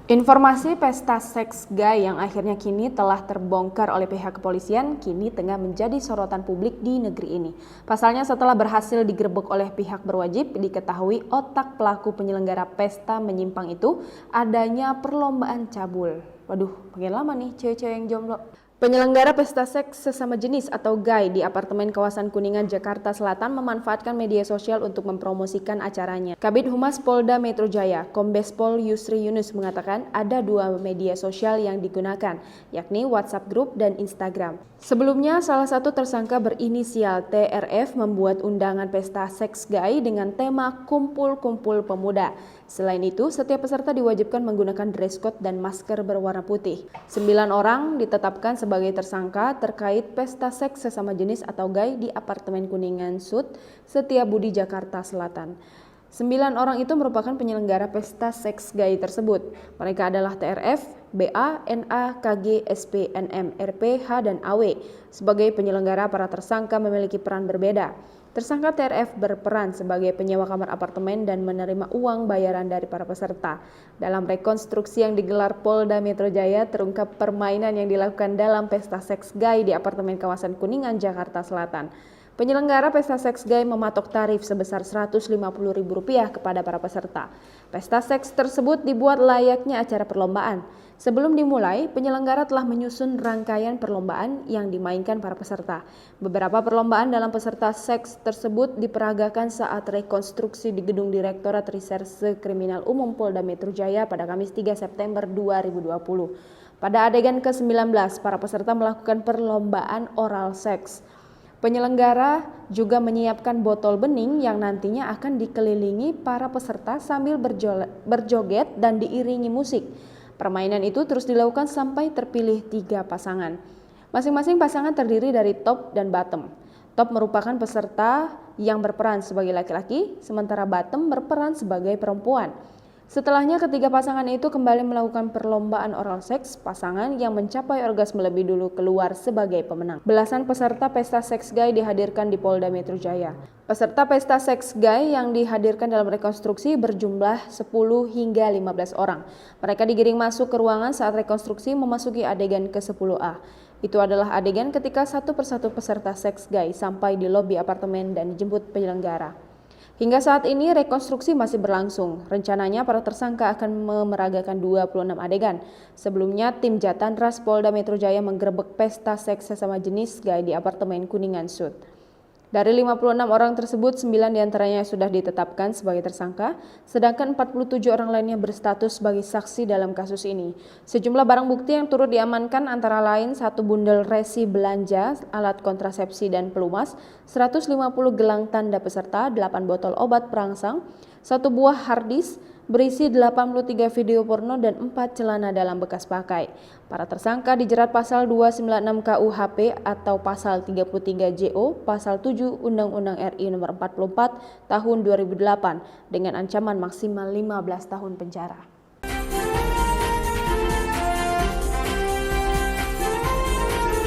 Informasi pesta seks gay yang akhirnya kini telah terbongkar oleh pihak kepolisian kini tengah menjadi sorotan publik di negeri ini. Pasalnya setelah berhasil digerebek oleh pihak berwajib, diketahui otak pelaku penyelenggara pesta menyimpang itu adanya perlombaan cabul. Waduh, makin lama nih cewek-cewek yang jomblo. Penyelenggara pesta seks sesama jenis atau gay di apartemen kawasan Kuningan, Jakarta Selatan memanfaatkan media sosial untuk mempromosikan acaranya. Kabid Humas Polda Metro Jaya, Kombes Pol Yusri Yunus mengatakan ada dua media sosial yang digunakan, yakni WhatsApp Group dan Instagram. Sebelumnya, salah satu tersangka berinisial TRF membuat undangan pesta seks gay dengan tema kumpul-kumpul pemuda. Selain itu, setiap peserta diwajibkan menggunakan dress code dan masker berwarna putih. 9 orang ditetapkan sebagai tersangka terkait pesta seks sesama jenis atau gay di apartemen Kuningan Sud, Setiabudi, Jakarta Selatan. 9 orang itu merupakan penyelenggara pesta seks gay tersebut. Mereka adalah TRF, BA, NA, KG, SP, NM, RP, H, dan AW. Sebagai penyelenggara, para tersangka memiliki peran berbeda. Tersangka TRF berperan sebagai penyewa kamar apartemen dan menerima uang bayaran dari para peserta. Dalam rekonstruksi yang digelar Polda Metro Jaya, terungkap permainan yang dilakukan dalam pesta seks gay di apartemen kawasan Kuningan, Jakarta Selatan. Penyelenggara pesta seks gay mematok tarif sebesar Rp150.000 kepada para peserta. Pesta seks tersebut dibuat layaknya acara perlombaan. Sebelum dimulai, penyelenggara telah menyusun rangkaian perlombaan yang dimainkan para peserta. Beberapa perlombaan dalam peserta seks tersebut diperagakan saat rekonstruksi di Gedung Direktorat Reserse Kriminal Umum Polda Metro Jaya pada Kamis 3 September 2020. Pada adegan ke-19, para peserta melakukan perlombaan oral seks. Penyelenggara juga menyiapkan botol bening yang nantinya akan dikelilingi para peserta sambil berjoget dan diiringi musik. Permainan itu terus dilakukan sampai terpilih 3 pasangan. Masing-masing pasangan terdiri dari top dan bottom. Top merupakan peserta yang berperan sebagai laki-laki, sementara bottom berperan sebagai perempuan. Setelahnya ketiga pasangan itu kembali melakukan perlombaan oral seks. Pasangan yang mencapai orgasme lebih dulu keluar sebagai pemenang. Belasan peserta pesta seks gay dihadirkan di Polda Metro Jaya. Peserta pesta seks gay yang dihadirkan dalam rekonstruksi berjumlah 10 hingga 15 orang. Mereka digiring masuk ke ruangan saat rekonstruksi memasuki adegan ke-10A. Itu adalah adegan ketika satu persatu peserta seks gay sampai di lobi apartemen dan dijemput penyelenggara. Hingga saat ini rekonstruksi masih berlangsung. Rencananya para tersangka akan memeragakan 26 adegan. Sebelumnya tim Jatantras Polda Metro Jaya menggerebek pesta seks sesama jenis gay di apartemen Kuningan Sud. Dari 56 orang tersebut, 9 diantaranya sudah ditetapkan sebagai tersangka, sedangkan 47 orang lainnya berstatus sebagai saksi dalam kasus ini. Sejumlah barang bukti yang turut diamankan antara lain 1 bundel resi belanja, alat kontrasepsi dan pelumas, 150 gelang tanda peserta, 8 botol obat perangsang, 1 buah harddisk, berisi 83 video porno dan 4 celana dalam bekas pakai. Para tersangka dijerat pasal 296 KUHP atau pasal 33 JO, pasal 7 Undang-Undang RI nomor 44 tahun 2008 dengan ancaman maksimal 15 tahun penjara.